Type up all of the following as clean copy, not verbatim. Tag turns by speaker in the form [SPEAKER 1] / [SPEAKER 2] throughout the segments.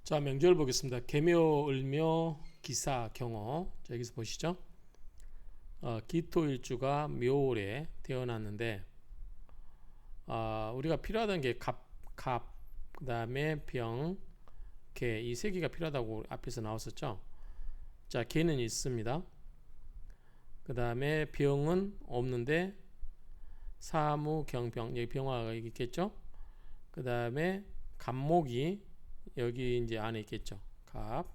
[SPEAKER 1] 자, 명절 보겠습니다. 계묘, 을묘, 기사, 경호. 자, 여기서 보시죠. 기토일주가 묘월에 태어났는데, 우리가 필요하던 게 그 다음에 병, 개, 이 세 개가 필요하다고 앞에서 나왔었죠. 자, 개는 있습니다. 그 다음에 병은 없는데, 사무, 경병, 여기 병화가 있겠죠. 그 다음에 갑목이 여기 이제 안에 있겠죠. 갑.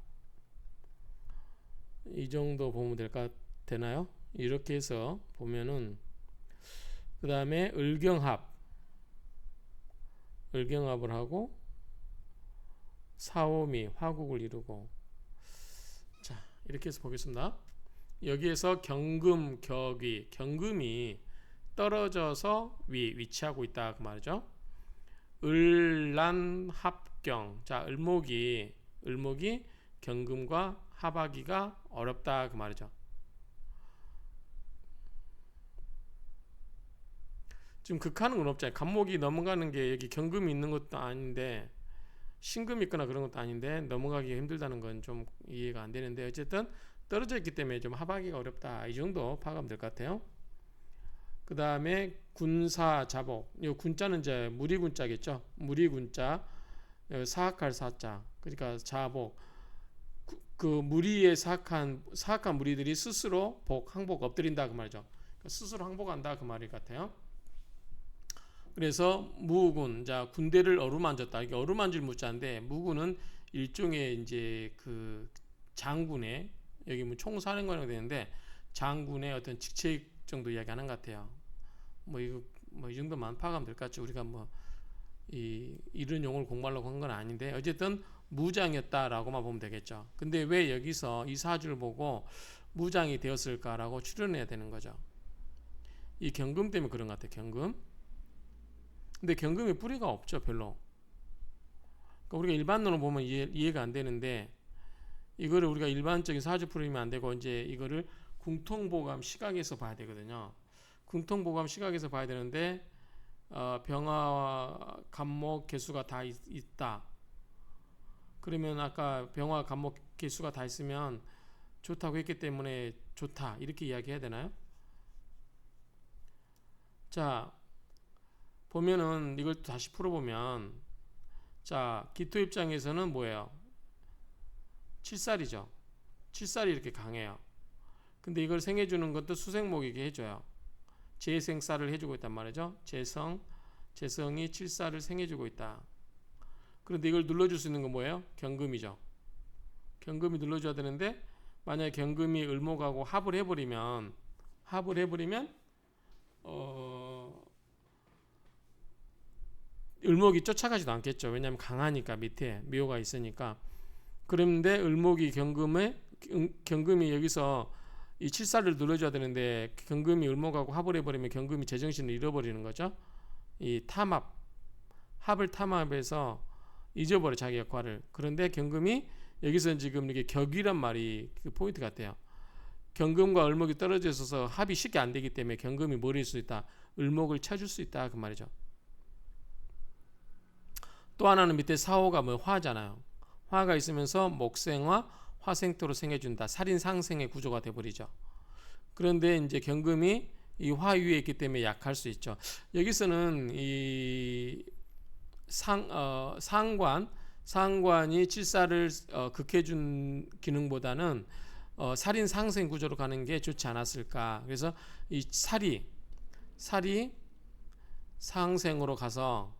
[SPEAKER 1] 이 정도 보면 되나요? 이렇게 해서 보면은 그 다음에 을경합을 하고 사오미 화국을 이루고, 자, 이렇게 해서 보겠습니다. 여기에서 경금, 격위, 경금이 떨어져서 위치하고 있다 그 말이죠. 을란 합경, 자, 을목이 경금과 합하기가 어렵다 그 말이죠. 지금 극하는 건 없잖아요. 간목이 넘어가는 게 여기 경금이 있는 것도 아닌데, 신금이 있거나 그런 것도 아닌데 넘어가기가 힘들다는 건 좀 이해가 안 되는데, 어쨌든 떨어져 있기 때문에 좀 합하기가 어렵다, 이 정도 파악하면 될 것 같아요. 그 다음에 군사 자복, 이 군자는 이제 무리군자겠죠. 무리군자, 사악할 사자, 그러니까 자복. 그 무리에 사악한 무리들이 스스로 항복 엎드린다 그 말이죠. 그러니까 스스로 항복한다 그 말일 것 같아요. 그래서 무군, 자, 군대를 어루만졌다. 이게 어루만질 무자인데, 무군은 일종의 이제 그 장군의, 여기 뭐 총사령관이 되는데 장군의 어떤 직책 정도 이야기하는 것 같아요. 뭐 이거 뭐 이 정도만 파악하면 될 것 같죠. 우리가 뭐 이런 용어를 공부하려고 한 건 아닌데, 어쨌든 무장이었다라고만 보면 되겠죠. 근데 왜 여기서 이 사주를 보고 무장이 되었을까라고 추론해야 되는 거죠. 이 경금 때문에 그런 것 같아요. 경금. 근데 경금에 뿌리가 없죠, 별로. 그러니까 우리가 일반론으로 보면 이해가 안 되는데, 이거를 우리가 일반적인 사주 풀이면 안 되고 이제 이거를 궁통보감 시각에서 봐야 되거든요. 궁통보감 시각에서 봐야 되는데, 병화와 갑목 개수가 다 있다. 그러면 아까 병화 갑목 개수가 다 있으면 좋다고 했기 때문에 좋다, 이렇게 이야기해야 되나요? 자, 보면은 이걸 다시 풀어보면, 자, 기토 입장에서는 뭐예요? 칠살이죠. 칠살이 이렇게 강해요. 근데 이걸 생해주는 것도 수생목이게 해줘요. 재생살을 해주고 있단 말이죠. 재성이 칠살을 생해주고 있다. 그런데 이걸 눌러줄 수 있는 건 뭐예요? 경금이죠. 경금이 눌러줘야 되는데, 만약에 경금이 을목하고 합을 해버리면 을목이 쫓아가지도 않겠죠. 왜냐하면 강하니까, 밑에 묘가 있으니까. 그런데 경금이 여기서 이 칠살을 눌러줘야 되는데, 경금이 을목하고 합을 해버리면 경금이 제정신을 잃어버리는 거죠. 이 합을 탐합해서 잊어버려, 자기 역할을. 그런데 경금이 여기서 지금 이렇게 격이란 말이 그 포인트 같아요. 경금과 을목이 떨어져 있어서 합이 쉽게 안 되기 때문에 경금이 뭘 할 수 있다? 을목을 쳐줄 수 있다 그 말이죠. 또 하나는 밑에 사호가 뭐 화잖아요. 화가 있으면서 목생화, 화생토로 생해준다. 살인상생의 구조가 돼버리죠. 그런데 이제 경금이 이 화 위에 있기 때문에 약할 수 있죠. 여기서는 이 상관이 칠사를 극해준 기능보다는 살인 상생 구조로 가는 게 좋지 않았을까. 그래서 이 살이 상생으로 가서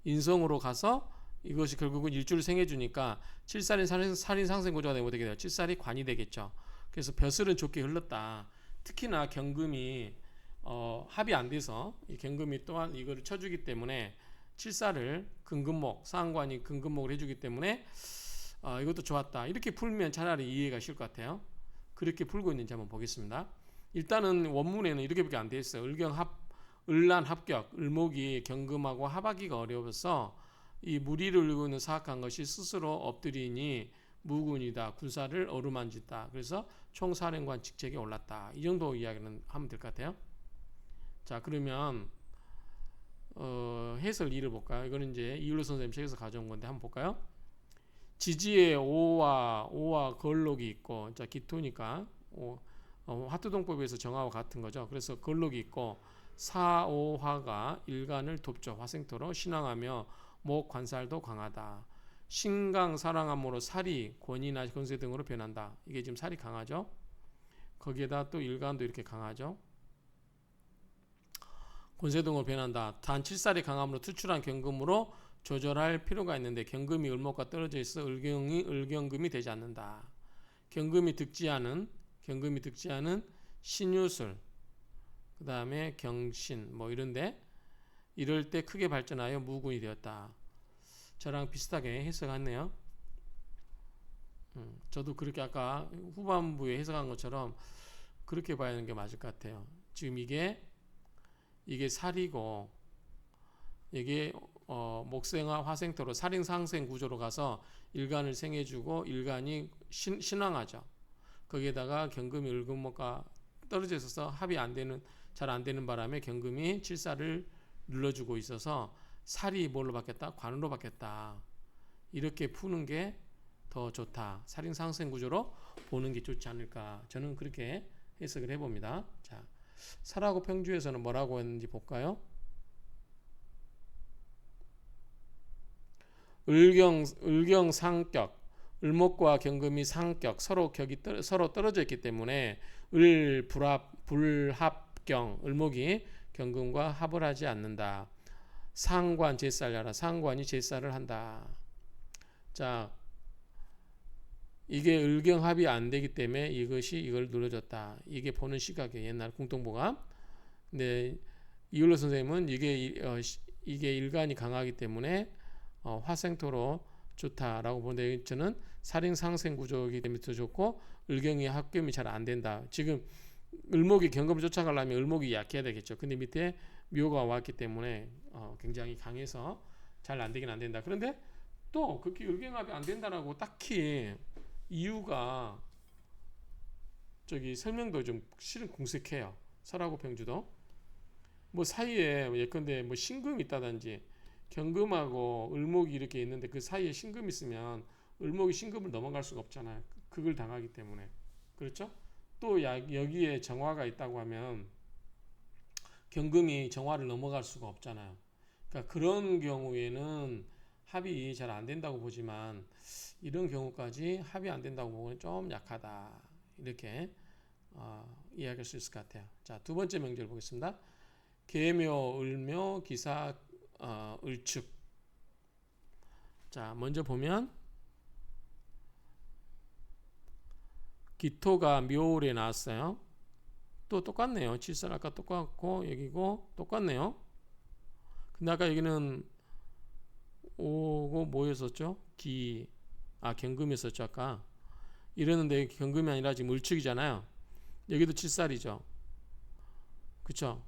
[SPEAKER 1] 인성으로 가서 이것이 결국은 일주를 생해주니까 칠살인 살인 상생 구조가 되면 어떻게 돼요? 칠살이 관이 되겠죠. 그래서 벼슬은 좋게 흘렀다. 특히나 경금이 합이 안 돼서 이 경금이 또한 이거를 쳐주기 때문에 칠살을 상관이 근금목을 해주기 때문에 이것도 좋았다. 이렇게 풀면 차라리 이해가 쉬울 것 같아요. 그렇게 풀고 있는지 한번 보겠습니다. 일단은 원문에는 이렇게밖에 안 돼 있어요. 을란 합격, 을목이 경금하고 합하기가 어려워서 이 무리를 울고 있는 사악한 것이 스스로 엎드리니 무군이다. 군사를 어루만진다. 그래서 총사령관 직책에 올랐다. 이 정도 이야기는 하면 될 것 같아요. 자, 그러면 해설 2를 볼까요? 이거는 이제 이율로 선생님 책에서 가져온 건데 한번 볼까요? 지지에 오와 걸록이 있고, 자 기토니까 화투동법에서 정화와 같은 거죠. 그래서 걸록이 있고 사오화가 일간을 돕죠. 화생토로 신앙하며 목 관살도 강하다. 신강 사랑함으로 살이 권위나 권세 등으로 변한다. 이게 지금 살이 강하죠. 거기에다 또 일간도 이렇게 강하죠. 권세 등으로 변한다. 단 칠살이 강함으로 투출한 경금으로 조절할 필요가 있는데 경금이 을목과 떨어져 있어 을경금이 되지 않는다. 경금이 득지 않은 신유술, 그 다음에 경신 뭐 이런데 이럴 때 크게 발전하여 무군이 되었다. 저랑 비슷하게 해석했네요. 저도 그렇게 아까 후반부에 해석한 것처럼 그렇게 봐야 하는 게 맞을 것 같아요. 지금 이게 살이고 이게 목생화 화생토로 살인상생 구조로 가서 일간을 생해주고 일간이 신왕하죠. 거기에다가 경금이 을금목과 떨어져 있어서 합이 안 되는, 잘 안 되는 바람에 경금이 칠살을 눌러주고 있어서 살이 뭘로 바뀌었다? 관으로 바뀌었다. 이렇게 푸는 게 더 좋다. 살인상생 구조로 보는 게 좋지 않을까. 저는 그렇게 해석을 해봅니다. 자, 살하고 평주에서는 뭐라고 했는지 볼까요? 을경 상격, 을목과 경금이 상격, 서로 격이 서로 떨어져 있기 때문에 불합경, 을목이 경금과 합을 하지 않는다. 상관 제살려라. 상관이 제살을 한다. 자, 이게 을경합이 안 되기 때문에 이걸 눌러줬다. 이게 보는 시각이에요. 옛날 궁통보감. 근데 이율로 선생님은 이게 일간이 강하기 때문에 화생토로 좋다라고 보는데, 저는 살인상생 구조이기 때문에 더 좋고 을경이 합겸이 잘 안 된다. 지금 을목이 경금을 쫓아가려면 을목이 약해야 되겠죠. 근데 밑에 묘가 왔기 때문에 굉장히 강해서 잘 안 되긴 안 된다. 그런데 또 그렇게 을경합이 안 된다라고 딱히 이유가 설명도 좀 실은 궁색해요. 설하고 평주도 뭐 사이에 예컨대 뭐 신금이 있다든지 경금하고 을목이 이렇게 있는데 그 사이에 신금이 있으면 을목이 신금을 넘어갈 수가 없잖아요. 그걸 당하기 때문에. 그렇죠? 또 여기에 정화가 있다고 하면 경금이 정화를 넘어갈 수가 없잖아요. 그러니까 그런 경우에는 합이 잘 안 된다고 보지만 이런 경우까지 합이 안 된다고 보고는 좀 약하다. 이렇게 이야기할 수 있을 것 같아요. 자, 두 번째 명절 보겠습니다. 계묘, 을묘, 기사, 을축. 자, 먼저 보면 기토가 묘월에 나왔어요. 또 똑같네요. 칠살 아까 똑같고 여기고 똑같네요. 근데 아까 여기는 오고 뭐였었죠? 경금이었었죠 아까. 이러는데 경금이 아니라 지금 을축이잖아요. 여기도 칠살이죠. 그쵸?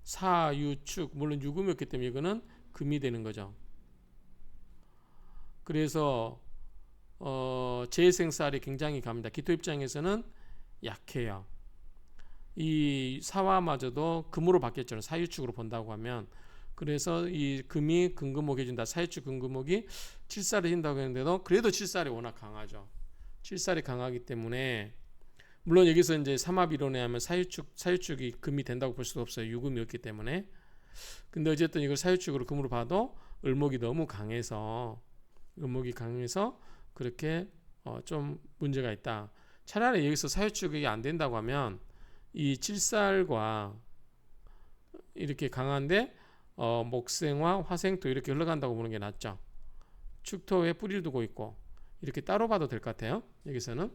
[SPEAKER 1] 사유축, 물론 유금이었기 때문에 이거는 금이 되는 거죠. 그래서 재생살이 굉장히 강합니다. 기토 입장에서는 약해요. 이 사화마저도 금으로 바뀌었잖아요. 사유축으로 본다고 하면. 그래서 이 금이 금금목 해준다. 사유축 금금목이 칠살을 해준다고 했는데도 그래도 칠살이 워낙 강하죠. 칠살이 강하기 때문에 물론 여기서 이제 삼합이론에 하면 사유축이 금이 된다고 볼 수도 없어요. 유금이었기 때문에. 근데 어쨌든 이걸 사유축으로 금으로 봐도 을목이 너무 강해서 그렇게 좀 문제가 있다. 차라리 여기서 사유축이 안 된다고 하면 이 칠살과 이렇게 강한데 목생화, 화생토 이렇게 흘러간다고 보는 게 낫죠. 축토에 뿌리를 두고 있고 이렇게 따로 봐도 될 것 같아요. 여기서는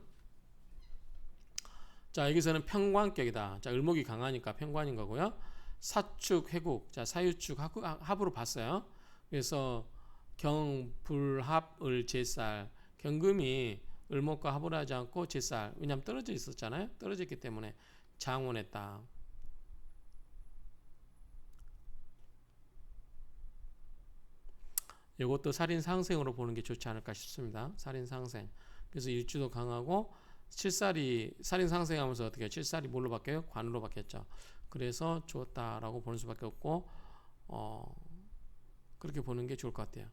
[SPEAKER 1] 자, 여기서는 평관격이다. 자, 을목이 강하니까 평관인 거고요. 사축, 회국. 자, 사유축 합으로 봤어요. 그래서 경불합, 을제살. 경금이 을목과 합을 하지 않고 제살. 왜냐하면 떨어져 있었잖아요. 떨어졌기 때문에 장원했다. 이것도 살인상생으로 보는 게 좋지 않을까 싶습니다. 살인상생. 그래서 일주도 강하고 칠살이 살인상생하면서 어떻게 칠살이 뭘로 바뀌어요? 관으로 바뀌었죠. 그래서 좋았다라고 보는 수밖에 없고 그렇게 보는 게 좋을 것 같아요.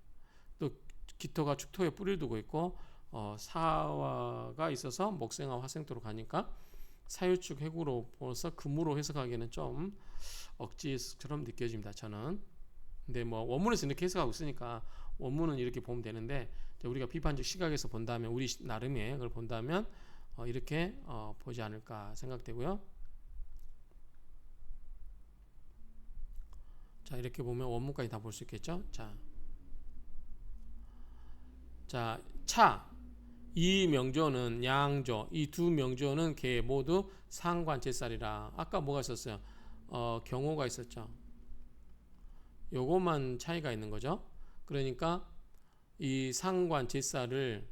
[SPEAKER 1] 또 기토가 축토에 뿌리를 두고 있고 사화가 있어서 목생화 화생토로 가니까 사유축 해구로 보서 금으로 해석하기에는 좀 억지처럼 느껴집니다. 저는. 근데 뭐 원문에서 이렇게 해석하고 있으니까 원문은 이렇게 보면 되는데 우리가 비판적 시각에서 본다면 우리 나름의 그걸 본다면 이렇게 보지 않을까 생각되고요. 자 이렇게 보면 원문까지 다 볼 수 있겠죠. 자 차. 이 명조는 양조, 이 두 명조는 개 모두 상관제살이라. 아까 뭐가 있었어요? 경호가 있었죠. 요것만 차이가 있는 거죠. 그러니까 이 상관제살을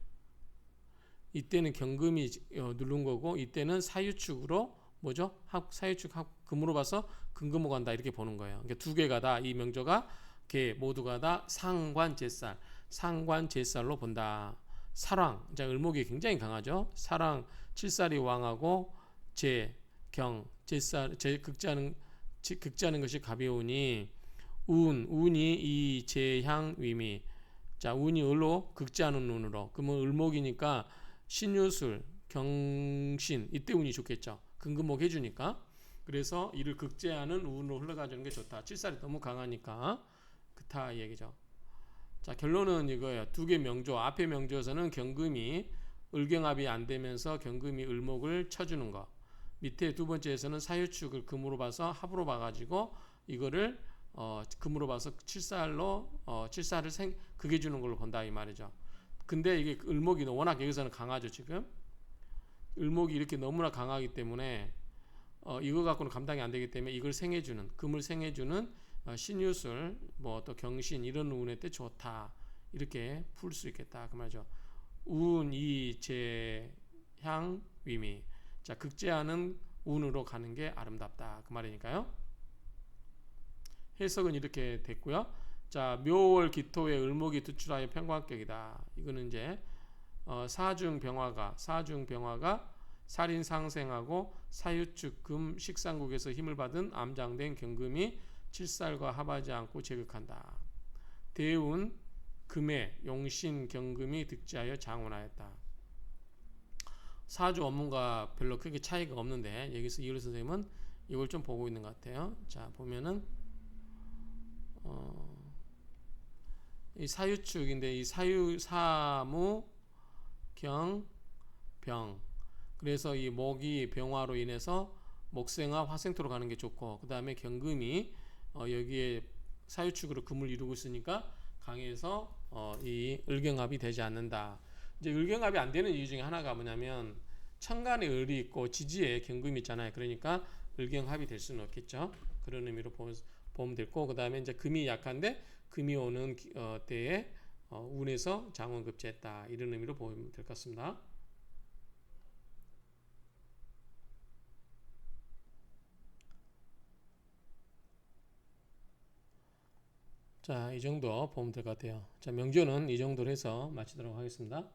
[SPEAKER 1] 이때는 경금이 누른 거고 이때는 사유축으로 뭐죠? 사유축 금으로 봐서 금금호 간다 이렇게 보는 거예요. 그러니까 두 개가 다 이 명조가 개 모두가 다 상관제살로 본다. 사랑, 을목이 굉장히 강하죠. 사랑, 칠살이 왕하고 경, 극자는 것이 가벼우니 운이 이 제향 위미. 자, 운이 을로 극자는 운으로. 그러면 을목이니까 신유술, 경신 이때 운이 좋겠죠. 금금목 해주니까. 그래서 이를 극제하는 운으로 흘러가주는 게 좋다. 칠살이 너무 강하니까 그렇다 이 얘기죠. 자 결론은 이거예요. 두 개 명조 앞에 명조에서는 경금이 을경합이 안 되면서 경금이 을목을 쳐주는 거. 밑에 두 번째에서는 사유축을 금으로 봐서 합으로 봐가지고 이거를 금으로 봐서 칠살로 칠살을 극해 주는 걸로 본다 이 말이죠. 근데 이게 을목이 워낙 여기서는 강하죠 지금. 을목이 이렇게 너무나 강하기 때문에 이거 갖고는 감당이 안 되기 때문에 이걸 생해주는 금을 생해주는 신유술 뭐 또 경신 이런 운에 때 좋다 이렇게 풀 수 있겠다 그 말이죠. 운, 이, 제, 향, 위미. 자 극제하는 운으로 가는 게 아름답다 그 말이니까요. 해석은 이렇게 됐고요. 자 묘월 기토에 을목이 투출하여 평관격이다. 이거는 이제 사중병화가 살인상생하고 사유축 금 식상국에서 힘을 받은 암장된 경금이 칠살과 합하지 않고 제극한다. 대운 금의 용신 경금이 득지하여 장원하였다. 사주 원문과 별로 크게 차이가 없는데 여기서 이율 선생님은 이걸 좀 보고 있는 것 같아요. 자 보면은 이 사유축인데 이 사무 경 병. 그래서 이 목이 병화로 인해서 목생화 화생토로 가는 게 좋고 그 다음에 경금이 여기에 사유축으로 금을 이루고 있으니까 강해서 이 을경합이 되지 않는다. 이제 을경합이 안 되는 이유 중에 하나가 뭐냐면 천간에 을이 있고 지지에 경금이 있잖아요. 그러니까 을경합이 될 수는 없겠죠. 그런 의미로 보면 됐고 그 다음에 이제 금이 약한데 금이 오는 때에 운에서 장원급제했다. 이런 의미로 보면 될 것 같습니다. 자, 이 정도 보면 될 것 같아요. 자, 명조는 이 정도로 해서 마치도록 하겠습니다.